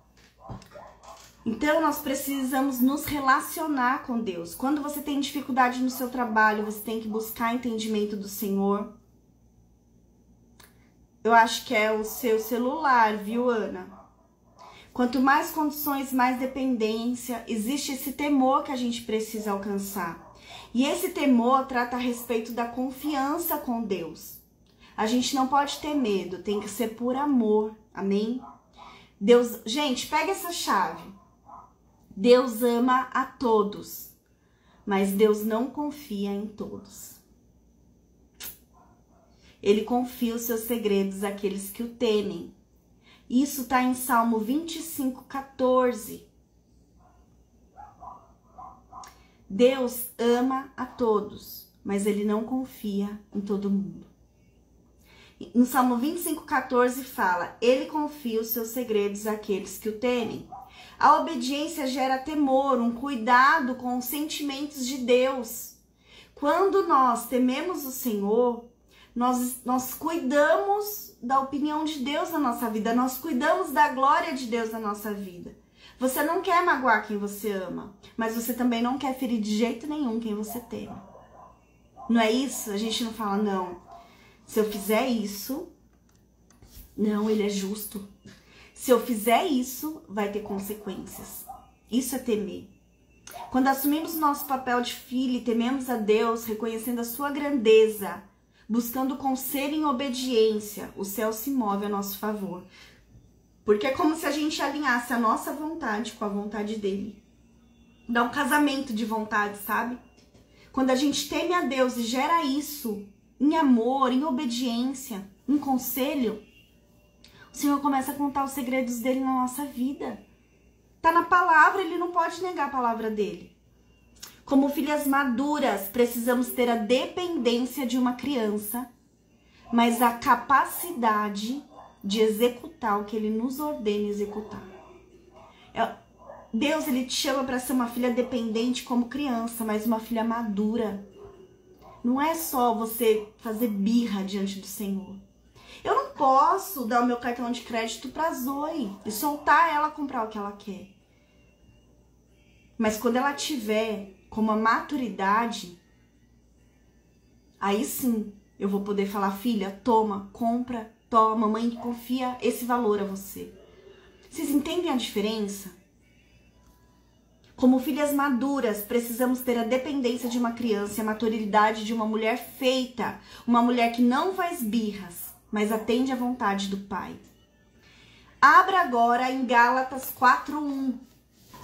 Então, nós precisamos nos relacionar com Deus. Quando você tem dificuldade no seu trabalho, você tem que buscar entendimento do Senhor. Eu acho que é o seu celular, viu, Ana? Quanto mais condições, mais dependência. Existe esse temor que a gente precisa alcançar. E esse temor trata a respeito da confiança com Deus. A gente não pode ter medo, tem que ser por amor, amém? Deus, gente, pega essa chave. Deus ama a todos, mas Deus não confia em todos. Ele confia os seus segredos àqueles que o temem. Isso está em Salmo 25:14. Deus ama a todos, mas ele não confia em todo mundo. No Salmo 25:14 fala, ele confia os seus segredos àqueles que o temem. A obediência gera temor, um cuidado com os sentimentos de Deus. Quando nós tememos o Senhor, nós cuidamos da opinião de Deus na nossa vida, nós cuidamos da glória de Deus na nossa vida. Você não quer magoar quem você ama, mas você também não quer ferir de jeito nenhum quem você teme. Não é isso? A gente não fala, não, se eu fizer isso, não, ele é justo. Se eu fizer isso, vai ter consequências. Isso é temer. Quando assumimos o nosso papel de filho e tememos a Deus, reconhecendo a sua grandeza, buscando conselho em obediência, o céu se move a nosso favor. Porque é como se a gente alinhasse a nossa vontade com a vontade dele. Dá um casamento de vontade, sabe? Quando a gente teme a Deus e gera isso em amor, em obediência, em conselho, o Senhor começa a contar os segredos dele na nossa vida. Tá na palavra, ele não pode negar a palavra dele. Como filhas maduras, precisamos ter a dependência de uma criança, mas a capacidade de executar o que ele nos ordena executar. Deus, ele te chama para ser uma filha dependente como criança, mas uma filha madura. Não é só você fazer birra diante do Senhor. Eu não posso dar o meu cartão de crédito pra Zoe e soltar ela comprar o que ela quer. Mas quando ela tiver com uma maturidade, aí sim Eu vou poder falar, filha, toma, compra, toma, mamãe confia esse valor a você. Vocês entendem a diferença? Como filhas maduras, precisamos ter a dependência de uma criança e a maturidade de uma mulher feita, uma mulher que não faz birras, mas atende à vontade do Pai. Abra agora em Gálatas 4:1.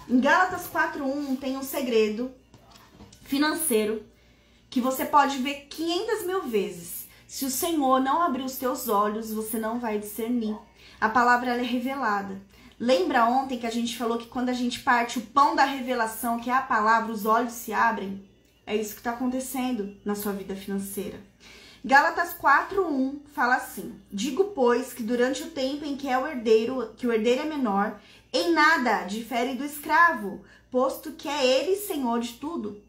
Em Gálatas 4:1 tem um segredo financeiro que você pode ver 500 mil vezes. Se o Senhor não abrir os teus olhos, você não vai discernir. A palavra ela é revelada. Lembra ontem que a gente falou que quando a gente parte o pão da revelação, que é a palavra, os olhos se abrem? É isso que está acontecendo na sua vida financeira. Gálatas 4:1 fala assim: digo, pois, que durante o tempo em que o herdeiro é menor, em nada difere do escravo, posto que é ele senhor de tudo,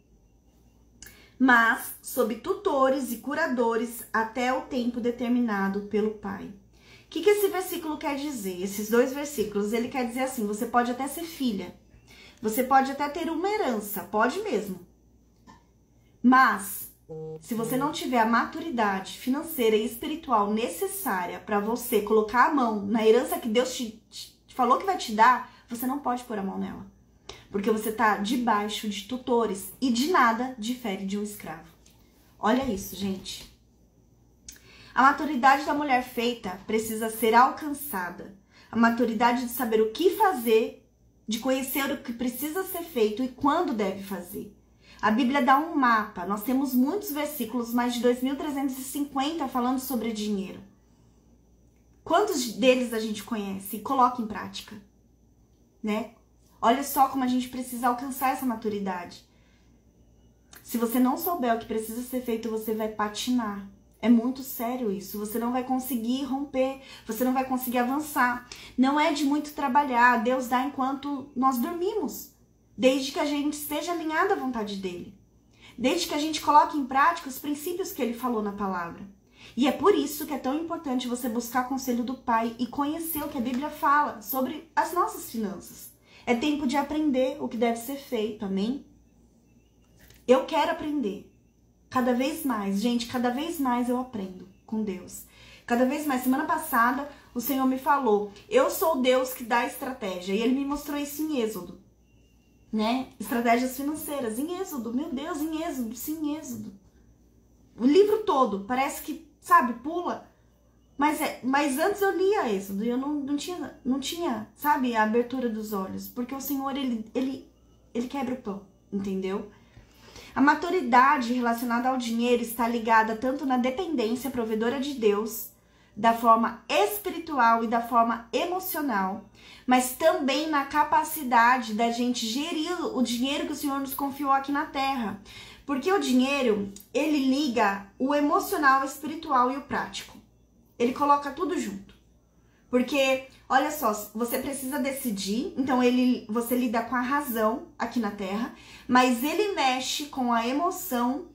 mas sob tutores e curadores até o tempo determinado pelo Pai. O que esse versículo quer dizer? Esses dois versículos, ele quer dizer assim, você pode até ser filha, você pode até ter uma herança, pode mesmo, mas se você não tiver a maturidade financeira e espiritual necessária para você colocar a mão na herança que Deus te falou que vai te dar, você não pode pôr a mão nela. Porque você está debaixo de tutores e de nada difere de um escravo. Olha isso, gente. A maturidade da mulher feita precisa ser alcançada. A maturidade de saber o que fazer, de conhecer o que precisa ser feito e quando deve fazer. A Bíblia dá um mapa. Nós temos muitos versículos, mais de 2.350 falando sobre dinheiro. Quantos deles a gente conhece e coloca em prática? Né? Olha só como a gente precisa alcançar essa maturidade. Se você não souber o que precisa ser feito, você vai patinar. É muito sério isso. Você não vai conseguir romper, você não vai conseguir avançar. Não é de muito trabalhar. Deus dá enquanto nós dormimos. Desde que a gente esteja alinhado à vontade dele. Desde que a gente coloque em prática os princípios que ele falou na palavra. E é por isso que é tão importante você buscar conselho do Pai e conhecer o que a Bíblia fala sobre as nossas finanças. É tempo de aprender o que deve ser feito, amém? Eu quero aprender. Cada vez mais, gente, cada vez mais eu aprendo com Deus. Cada vez mais. Semana passada, o Senhor me falou, eu sou o Deus que dá estratégia. E ele me mostrou isso em Êxodo, né? Estratégias financeiras, em Êxodo. Meu Deus, em Êxodo, sim, em Êxodo. O livro todo, parece que, sabe, pula. Mas antes eu lia Êxodo e eu não tinha, sabe, a abertura dos olhos. Porque o Senhor, ele quebra o pão, entendeu? A maturidade relacionada ao dinheiro está ligada tanto na dependência provedora de Deus, da forma espiritual e da forma emocional, mas também na capacidade da gente gerir o dinheiro que o Senhor nos confiou aqui na terra. Porque o dinheiro, ele liga o emocional, o espiritual e o prático. Ele coloca tudo junto. Porque, olha só, você precisa decidir, então você lida com a razão aqui na terra, mas ele mexe com a emoção,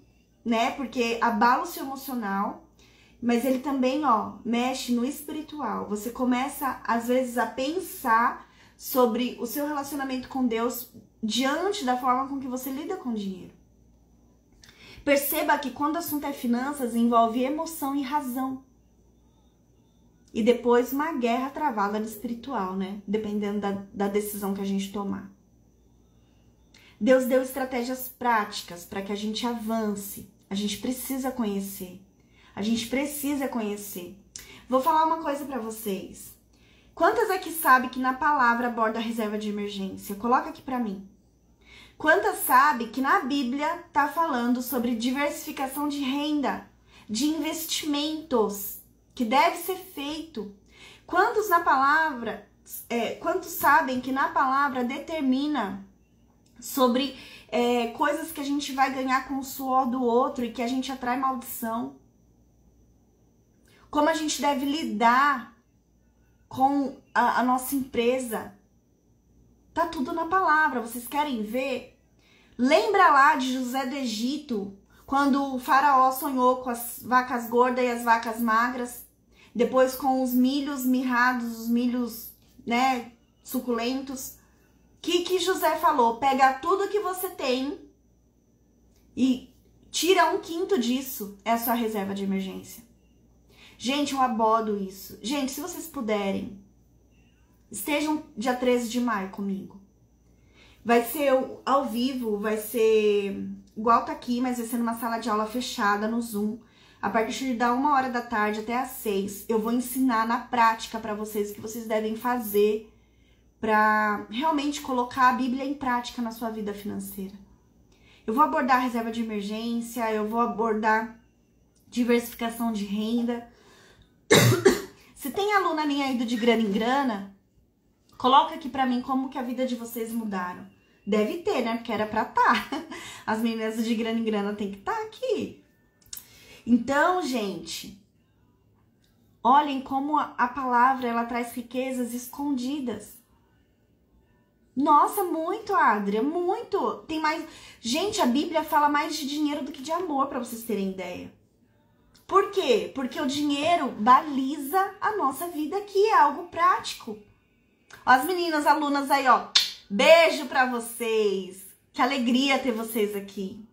né? Porque abala o seu emocional, mas ele também, mexe no espiritual. Você começa, às vezes, a pensar sobre o seu relacionamento com Deus diante da forma com que você lida com o dinheiro. Perceba que quando o assunto é finanças, envolve emoção e razão. E depois uma guerra travada no espiritual, né? Dependendo da decisão que a gente tomar. Deus deu estratégias práticas para que a gente avance. A gente precisa conhecer. A gente precisa conhecer. Vou falar uma coisa para vocês. Quantas aqui sabem que na palavra aborda a reserva de emergência? Coloca aqui para mim. Quantas sabem que na Bíblia tá falando sobre diversificação de renda, de investimentos, que deve ser feito? Quantos sabem que na palavra determina sobre coisas que a gente vai ganhar com o suor do outro e que a gente atrai maldição? Como a gente deve lidar com a nossa empresa? Tá tudo na palavra. Vocês querem ver? Lembra lá de José do Egito, quando o faraó sonhou com as vacas gordas e as vacas magras, depois com os milhos mirrados, os milhos, né, suculentos. Que José falou? Pega tudo que você tem e Tira 1/5 disso, é a sua reserva de emergência. Gente, eu abodo isso. Gente, se vocês puderem, estejam dia 13 de maio comigo. Vai ser ao vivo, vai ser igual tá aqui, mas vai ser numa sala de aula fechada no Zoom. A partir da 1h até às 6, eu vou ensinar na prática para vocês o que vocês devem fazer para realmente colocar a Bíblia em prática na sua vida financeira. Eu vou abordar a reserva de emergência, eu vou abordar diversificação de renda. Se tem aluna minha aí do De Grana em Grana, coloca aqui pra mim como que a vida de vocês mudaram. Deve ter, né? Porque era pra tá. As meninas do De Grana em Grana tem que estar aqui. Então, gente, olhem como a palavra, ela traz riquezas escondidas. Nossa, muito, Adria, muito. Tem mais... Gente, a Bíblia fala mais de dinheiro do que de amor, pra vocês terem ideia. Por quê? Porque o dinheiro baliza a nossa vida aqui, é algo prático. Ó, as meninas, alunas aí, ó. Beijo pra vocês. Que alegria ter vocês aqui.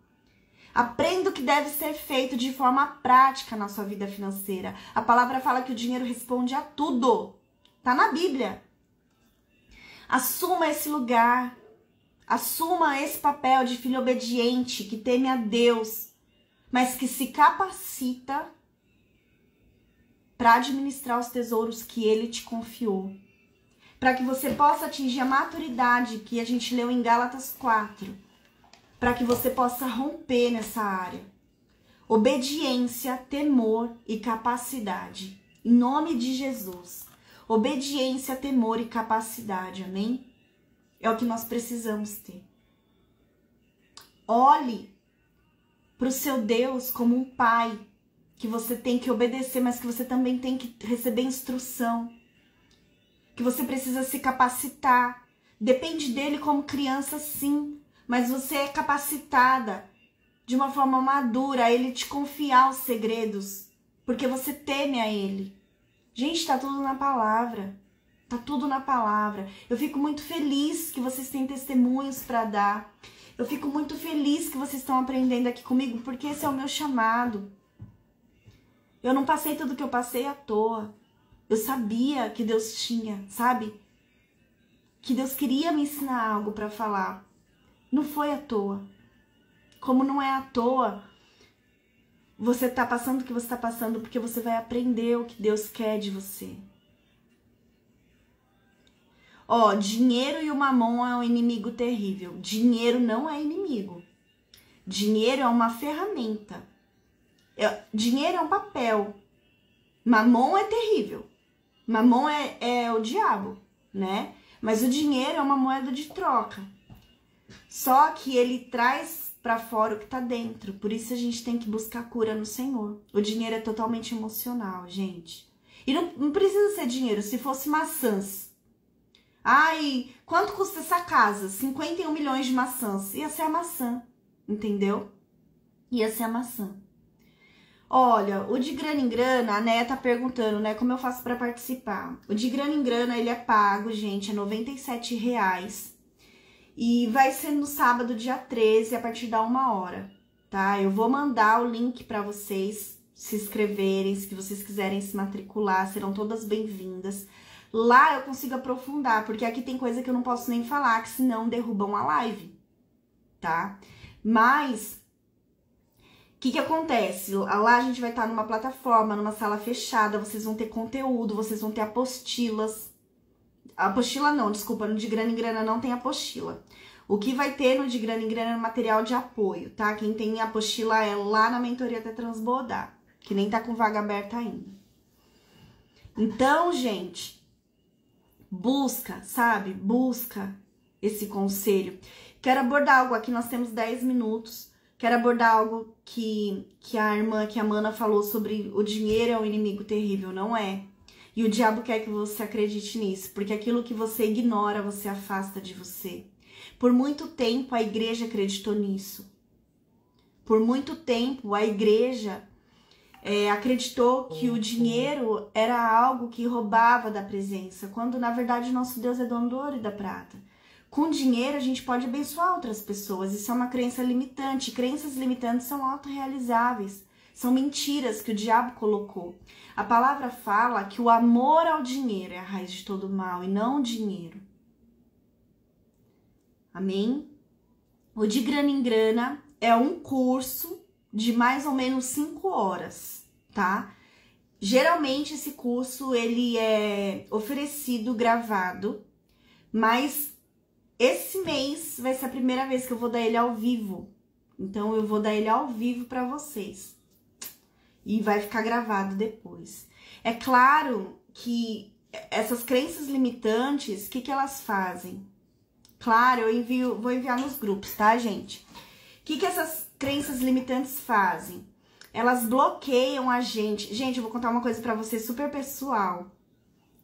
Aprenda o que deve ser feito de forma prática na sua vida financeira. A palavra fala que o dinheiro responde a tudo. Tá na Bíblia. Assuma esse lugar. Assuma esse papel de filho obediente, que teme a Deus, mas que se capacita para administrar os tesouros que Ele te confiou. Para que você possa atingir a maturidade que a gente leu em Gálatas 4. Para que você possa romper nessa área. Obediência, temor e capacidade. Em nome de Jesus. Obediência, temor e capacidade. Amém? É o que nós precisamos ter. Olhe para o seu Deus como um pai. Que você tem que obedecer, mas que você também tem que receber instrução. Que você precisa se capacitar. Depende dele como criança, sim. Mas você é capacitada de uma forma madura a ele te confiar os segredos, porque você teme a ele. Gente, tá tudo na palavra. Tá tudo na palavra. Eu fico muito feliz que vocês têm testemunhos para dar. Eu fico muito feliz que vocês estão aprendendo aqui comigo, porque esse é o meu chamado. Eu não passei tudo que eu passei à toa. Eu sabia que Deus tinha, sabe? Que Deus queria me ensinar algo para falar. Não foi à toa. Como não é à toa, você tá passando o que você tá passando porque você vai aprender o que Deus quer de você. Ó, dinheiro e o mamon é um inimigo terrível. Dinheiro não é inimigo. Dinheiro é uma ferramenta. Dinheiro é um papel. Mamon é terrível. Mamon é o diabo, né? Mas o dinheiro é uma moeda de troca. Só que ele traz pra fora o que tá dentro. Por isso a gente tem que buscar cura no Senhor. O dinheiro é totalmente emocional, gente. E não precisa ser dinheiro. Se fosse maçãs. Ai, quanto custa essa casa? 51 milhões de maçãs. Ia ser a maçã, entendeu? Ia ser a maçã. Olha, o De Grana em Grana, a Néia tá perguntando, né, como eu faço pra participar. O De Grana em Grana, ele é pago, gente, é R$ 97,00. E vai ser no sábado, dia 13, a partir da 1h, tá? Eu vou mandar o link pra vocês se inscreverem, se vocês quiserem se matricular, serão todas bem-vindas. Lá eu consigo aprofundar, porque aqui tem coisa que eu não posso nem falar, que senão derrubam a live, tá? Mas, o que acontece? Lá a gente vai estar numa plataforma, numa sala fechada, vocês vão ter conteúdo, vocês vão ter apostilas. Apostila não, desculpa, no De Grana em Grana não tem apostila. O que vai ter no De Grana em Grana é material de apoio, tá? Quem tem apostila é lá na mentoria até transbordar, que nem tá com vaga aberta ainda. Então, gente, busca, sabe? Busca esse conselho. Quero abordar algo aqui, nós temos 10 minutos. Quero abordar algo que a Mana falou sobre o dinheiro é um inimigo terrível, não é? E o diabo quer que você acredite nisso, porque aquilo que você ignora, você afasta de você. Por muito tempo, a igreja acreditou nisso. Por muito tempo, a igreja acreditou que o dinheiro era algo que roubava da presença, quando, na verdade, nosso Deus é dono do ouro e da prata. Com dinheiro a gente pode abençoar outras pessoas. Isso é uma crença limitante. Crenças limitantes são autorrealizáveis. São mentiras que o diabo colocou. A palavra fala que o amor ao dinheiro é a raiz de todo mal e não o dinheiro. Amém? O De Grana em Grana é um curso de mais ou menos 5 horas, tá? Geralmente esse curso ele é oferecido gravado, mas esse mês vai ser a primeira vez que eu vou dar ele ao vivo. Então eu vou dar ele ao vivo para vocês. E vai ficar gravado depois. É claro que essas crenças limitantes, o que elas fazem? Claro, vou enviar nos grupos, tá, gente? O que essas crenças limitantes fazem? Elas bloqueiam a gente. Gente, eu vou contar uma coisa pra vocês super pessoal.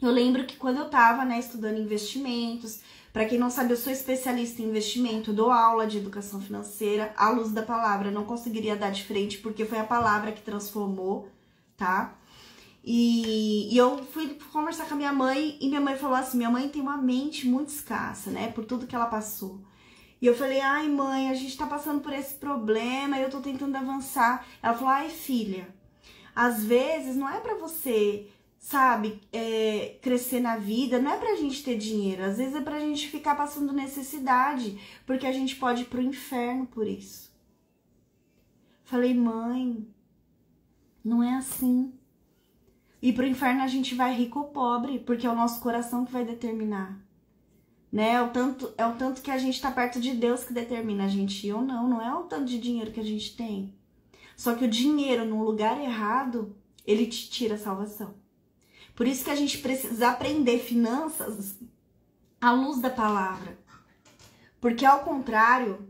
Eu lembro que quando eu tava, né, estudando investimentos, pra quem não sabe, eu sou especialista em investimento, dou aula de educação financeira, à luz da palavra, não conseguiria dar de frente, porque foi a palavra que transformou, tá? E eu fui conversar com a minha mãe, e minha mãe falou assim, minha mãe tem uma mente muito escassa, né, por tudo que ela passou. E eu falei, ai mãe, a gente tá passando por esse problema, eu tô tentando avançar. Ela falou, ai filha, às vezes não é pra você, sabe, crescer na vida, não é pra gente ter dinheiro, às vezes é pra gente ficar passando necessidade, porque a gente pode ir pro inferno por isso. Falei, mãe, não é assim. E pro inferno a gente vai rico ou pobre, porque é o nosso coração que vai determinar. Né? É o tanto que a gente tá perto de Deus que determina a gente ir ou não. Não é o tanto de dinheiro que a gente tem. Só que o dinheiro num lugar errado, ele te tira a salvação. Por isso que a gente precisa aprender finanças à luz da palavra. Porque ao contrário,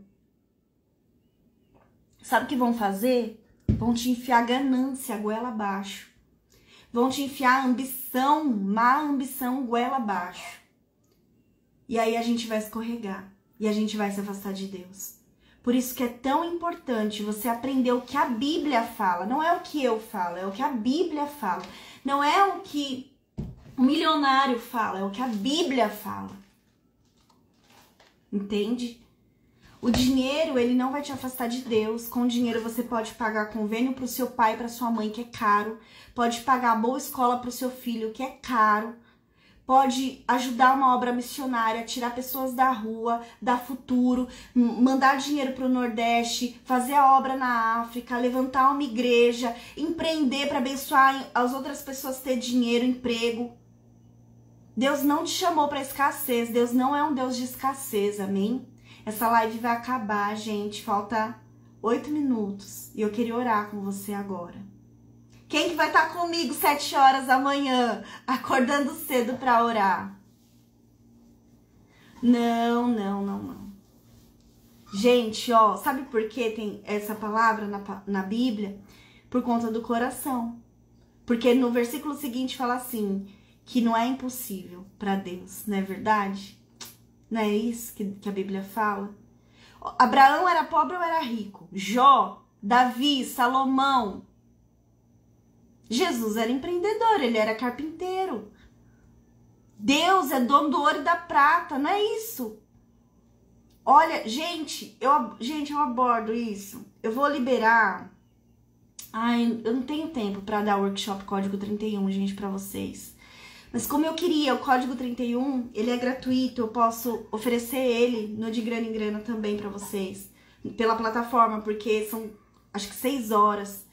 sabe o que vão fazer? Vão te enfiar ganância, goela abaixo. Vão te enfiar ambição, má ambição, goela abaixo. E aí a gente vai escorregar. E a gente vai se afastar de Deus. Por isso que é tão importante você aprender o que a Bíblia fala. Não é o que eu falo, é o que a Bíblia fala. Não é o que o milionário fala, é o que a Bíblia fala. Entende? O dinheiro, ele não vai te afastar de Deus. Com o dinheiro você pode pagar convênio pro seu pai e pra sua mãe, que é caro. Pode pagar boa escola pro seu filho, que é caro. Pode ajudar uma obra missionária, tirar pessoas da rua, dar futuro, mandar dinheiro para o Nordeste, fazer a obra na África, levantar uma igreja, empreender para abençoar as outras pessoas, ter dinheiro, emprego. Deus não te chamou para escassez, Deus não é um Deus de escassez, amém? Essa live vai acabar, gente, falta 8 minutos e eu queria orar com você agora. Quem que vai estar comigo 7 horas da manhã, acordando cedo para orar? Não. Gente, ó, sabe por que tem essa palavra na Bíblia? Por conta do coração. Porque no versículo seguinte fala assim, que não é impossível para Deus, não é verdade? Não é isso que a Bíblia fala? Abraão era pobre ou era rico? Jó, Davi, Salomão... Jesus era empreendedor, ele era carpinteiro. Deus é dono do ouro e da prata, não é isso? Olha, gente, eu abordo isso. Eu vou liberar. Ai, eu não tenho tempo para dar workshop Código 31, gente, para vocês. Mas como eu queria, o Código 31, ele é gratuito, eu posso oferecer ele no De Grana em Grana também para vocês. Pela plataforma, porque são, acho que 6 horas.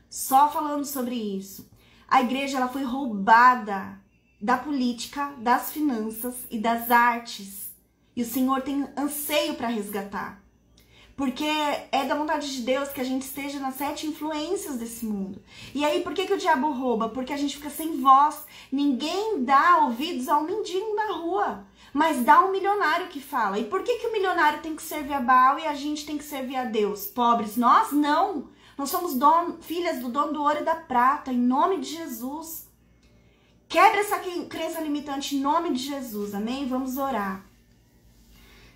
Só falando sobre isso. A igreja ela foi roubada da política, das finanças e das artes. E o Senhor tem anseio para resgatar. Porque é da vontade de Deus que a gente esteja nas 7 influências desse mundo. E aí, por que o diabo rouba? Porque a gente fica sem voz. Ninguém dá ouvidos ao mendigo na rua. Mas dá um milionário que fala. E por que o milionário tem que servir a Baal e a gente tem que servir a Deus? Pobres? Nós não. Nós somos filhas do dono do ouro e da prata, em nome de Jesus. Quebra essa crença limitante em nome de Jesus, amém? Vamos orar.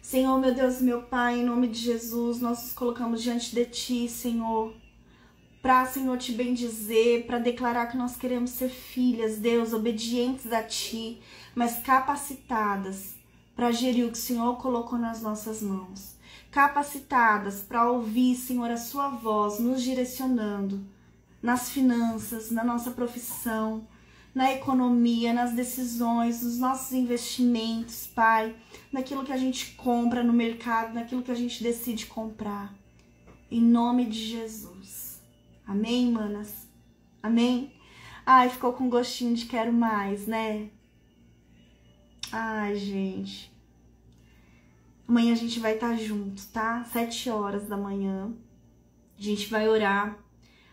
Senhor, meu Deus, meu Pai, em nome de Jesus, nós nos colocamos diante de Ti, Senhor. Para, Senhor, Te bendizer, para declarar que nós queremos ser filhas, Deus, obedientes a Ti, mas capacitadas para gerir o que o Senhor colocou nas nossas mãos. Capacitadas para ouvir, Senhor, a sua voz nos direcionando nas finanças, na nossa profissão, na economia, nas decisões, nos nossos investimentos, Pai, naquilo que a gente compra no mercado, naquilo que a gente decide comprar. Em nome de Jesus. Amém, manas? Amém? Ai, ficou com gostinho de quero mais, né? Ai, gente. Amanhã a gente vai estar junto, tá? 7 horas da manhã. A gente vai orar.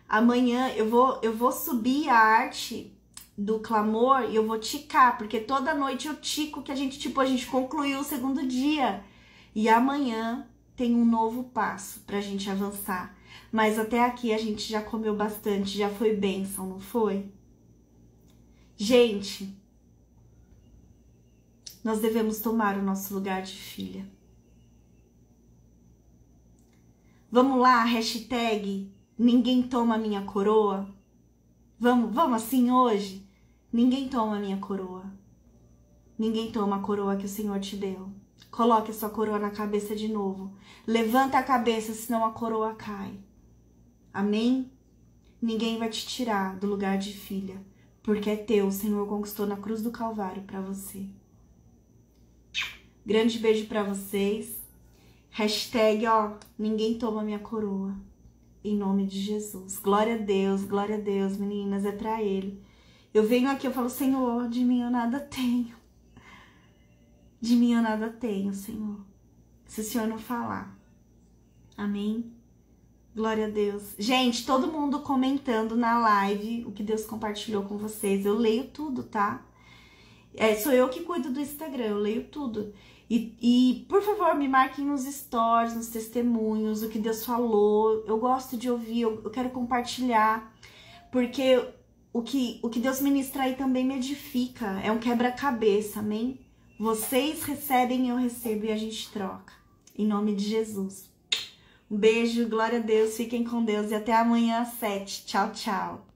Amanhã eu vou subir a arte do clamor e eu vou ticar, porque toda noite eu tico que a gente concluiu o segundo dia. E amanhã tem um novo passo pra gente avançar. Mas até aqui a gente já comeu bastante, já foi bênção, não foi? Gente, nós devemos tomar o nosso lugar de filha. Vamos lá, hashtag ninguém toma minha coroa. Vamos assim hoje? Ninguém toma a minha coroa. Ninguém toma a coroa que o Senhor te deu. Coloque a sua coroa na cabeça de novo. Levanta a cabeça, senão a coroa cai. Amém? Ninguém vai te tirar do lugar de filha, porque é teu, o Senhor conquistou na cruz do Calvário para você. Grande beijo para vocês. Hashtag, ninguém toma minha coroa. Em nome de Jesus. Glória a Deus, meninas, é para Ele. Eu venho aqui, eu falo, Senhor, de mim eu nada tenho. De mim eu nada tenho, Senhor. Se o Senhor não falar. Amém? Glória a Deus. Gente, todo mundo comentando na live o que Deus compartilhou com vocês. Eu leio tudo, tá? Sou eu que cuido do Instagram, eu leio tudo. E por favor, me marquem nos stories, nos testemunhos, o que Deus falou. Eu gosto de ouvir, eu quero compartilhar. Porque o que Deus ministra aí também me edifica. É um quebra-cabeça, amém? Vocês recebem, eu recebo e a gente troca. Em nome de Jesus. Um beijo, glória a Deus, fiquem com Deus e até amanhã às 7. Tchau, tchau.